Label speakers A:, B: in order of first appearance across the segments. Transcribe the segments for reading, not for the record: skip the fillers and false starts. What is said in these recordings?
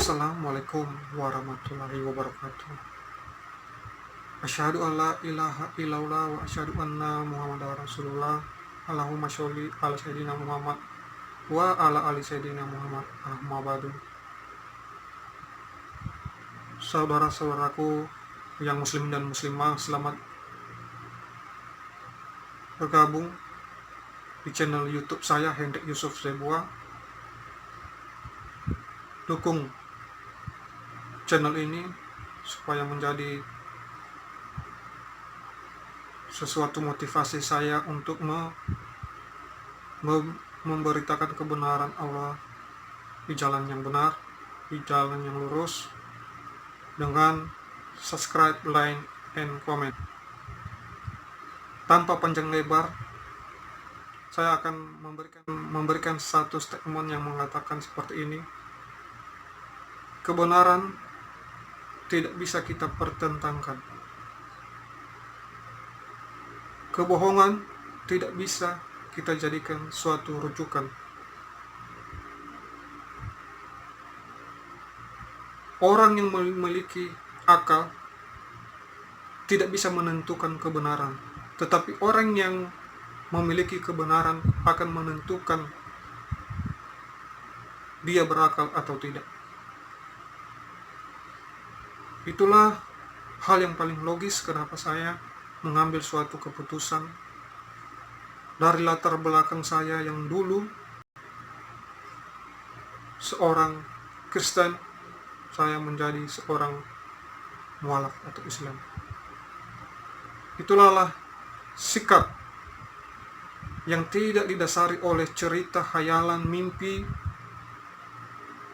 A: Assalamualaikum warahmatullahi wabarakatuh. Asyhadu alla ilaha illallah wa asyhadu anna Muhammadar Rasulullah. Allahumma sholli ala sayyidina Muhammad wa ala ali sayyidina Muhammad. Amma ba'du. Saudara-saudaraku yang muslim dan muslimah, selamat bergabung di channel YouTube saya, Hendrik Yusuf Zebua. Dukung channel ini supaya menjadi sesuatu motivasi saya untuk memberitakan kebenaran Allah di jalan yang benar, di jalan yang lurus, dengan subscribe, like, and comment. Tanpa panjang lebar, saya akan memberikan satu statement yang mengatakan seperti ini. Kebenaran tidak bisa kita pertentangkan. Kebohongan tidak bisa kita jadikan suatu rujukan. Orang yang memiliki akal tidak bisa menentukan kebenaran, tetapi orang yang memiliki kebenaran akan menentukan dia berakal atau tidak. Itulah hal yang paling logis kenapa saya mengambil suatu keputusan dari latar belakang saya yang dulu seorang Kristen, saya menjadi seorang mualaf atau Islam. Itulah sikap yang tidak didasari oleh cerita, khayalan, mimpi,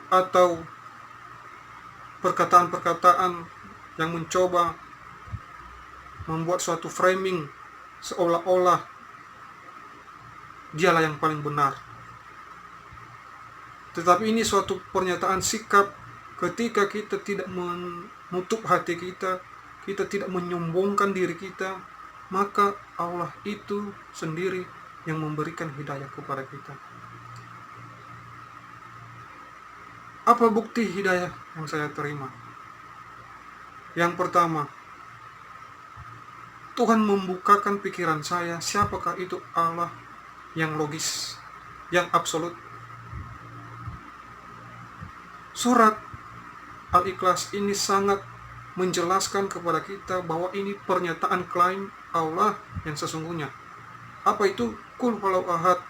A: atau perkataan-perkataan yang mencoba membuat suatu framing seolah-olah dialah yang paling benar. Tetapi ini suatu pernyataan sikap ketika kita tidak menutup hati kita tidak menyombongkan diri kita, maka Allah itu sendiri yang memberikan hidayah kepada kita. Apa bukti hidayah yang saya terima? Yang pertama, Tuhan membukakan pikiran saya, siapakah itu Allah yang logis, yang absolut. Surat Al-Ikhlas ini sangat menjelaskan kepada kita bahwa ini pernyataan klaim Allah yang sesungguhnya. Apa itu? Qul huwallahu ahad.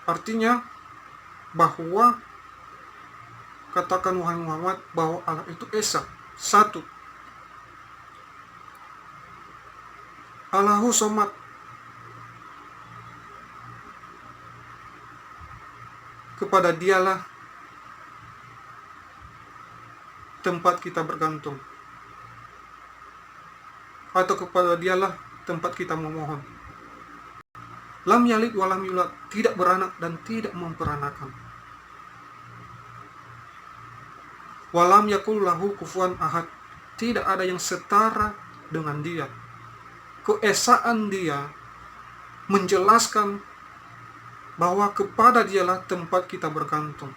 A: Artinya bahwa katakan wahai Muhammad bahwa Allah itu esa, satu. Allahu somad. Kepada dialah tempat kita bergantung, atau kepada dialah tempat kita memohon. Lam yalid walam yulad, tidak beranak dan tidak memperanakan. Walam yakul lahu kufuwan ahad, tidak ada yang setara dengan dia. Keesaan dia menjelaskan bahwa kepada dialah tempat kita bergantung.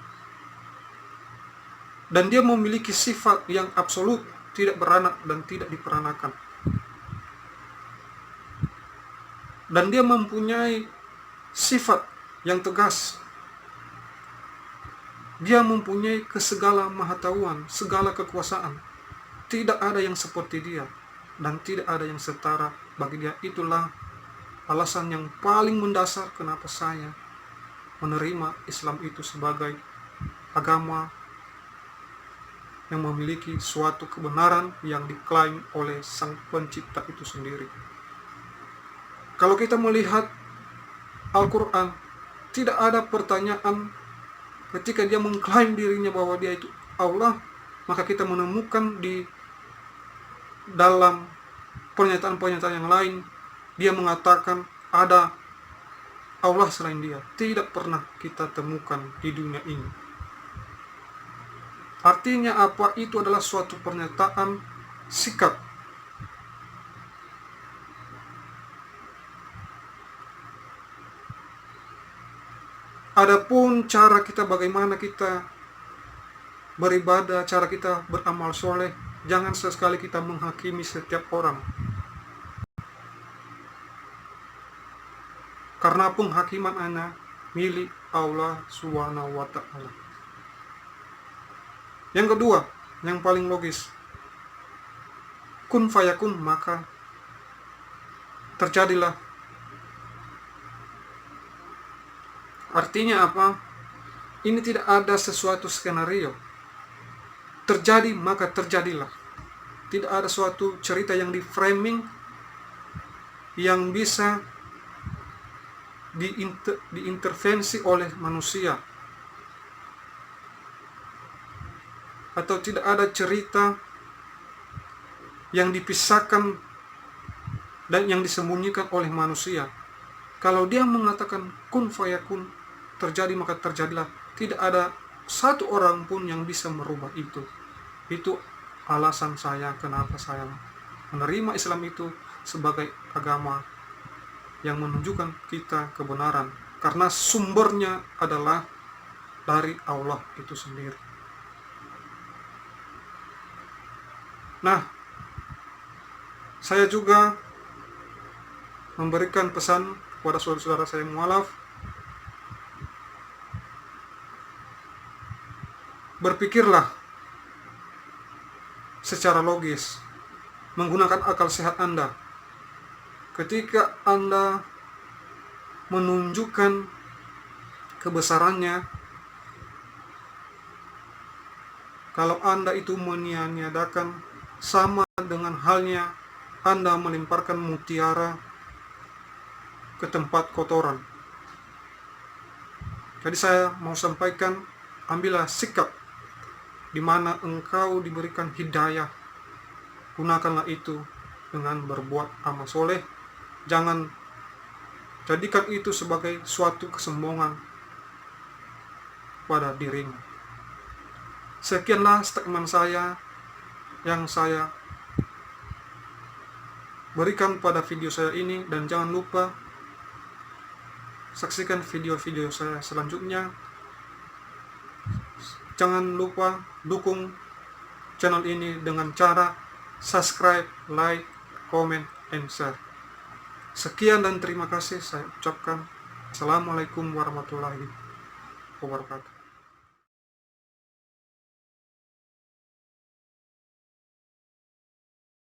A: Dan dia memiliki sifat yang absolut, tidak beranak dan tidak diperanakan. Dan dia mempunyai sifat yang tegas. Dia mempunyai segala pengetahuan, segala kekuasaan. Tidak ada yang seperti dia dan tidak ada yang setara bagi dia. Itulah alasan yang paling mendasar kenapa saya menerima Islam itu sebagai agama yang memiliki suatu kebenaran yang diklaim oleh Sang Pencipta itu sendiri. Kalau kita melihat Al-Quran, tidak ada pertanyaan ketika dia mengklaim dirinya bahwa dia itu Allah, maka kita menemukan di dalam pernyataan-pernyataan yang lain, dia mengatakan ada Allah selain dia. Tidak pernah kita temukan di dunia ini. Artinya apa? Itu adalah suatu pernyataan sikap. Adapun cara kita bagaimana kita beribadah, cara kita beramal soleh, jangan sesekali kita menghakimi setiap orang. Karena penghakiman ana milik Allah Subhanahu wa Ta'ala. Yang kedua, yang paling logis, kun fayakun, maka terjadilah. Artinya apa? Ini tidak ada sesuatu skenario. Terjadi maka terjadilah. Tidak ada suatu cerita yang di framing yang bisa diintervensi oleh manusia, atau tidak ada cerita yang dipisahkan dan yang disembunyikan oleh manusia. Kalau dia mengatakan kun fayakun, terjadi maka terjadilah, tidak ada satu orang pun yang bisa merubah itu. Itu alasan saya kenapa saya menerima Islam itu sebagai agama yang menunjukkan kita kebenaran, karena sumbernya adalah dari Allah itu sendiri. Nah, saya juga memberikan pesan kepada saudara-saudara saya mualaf, berpikirlah secara logis, menggunakan akal sehat Anda. Ketika Anda menunjukkan kebesarannya, kalau Anda itu menyia-nyiakan, sama dengan halnya Anda melemparkan mutiara ke tempat kotoran. Jadi saya mau sampaikan, ambillah sikap di mana engkau diberikan hidayah, gunakanlah itu dengan berbuat amal soleh. Jangan jadikan itu sebagai suatu kesombongan pada dirimu. Sekianlah statement saya yang saya berikan pada video saya ini, dan jangan lupa saksikan video-video saya selanjutnya. Jangan lupa dukung channel ini dengan cara subscribe, like, comment, and share. Sekian dan terima kasih saya ucapkan. Assalamualaikum warahmatullahi wabarakatuh.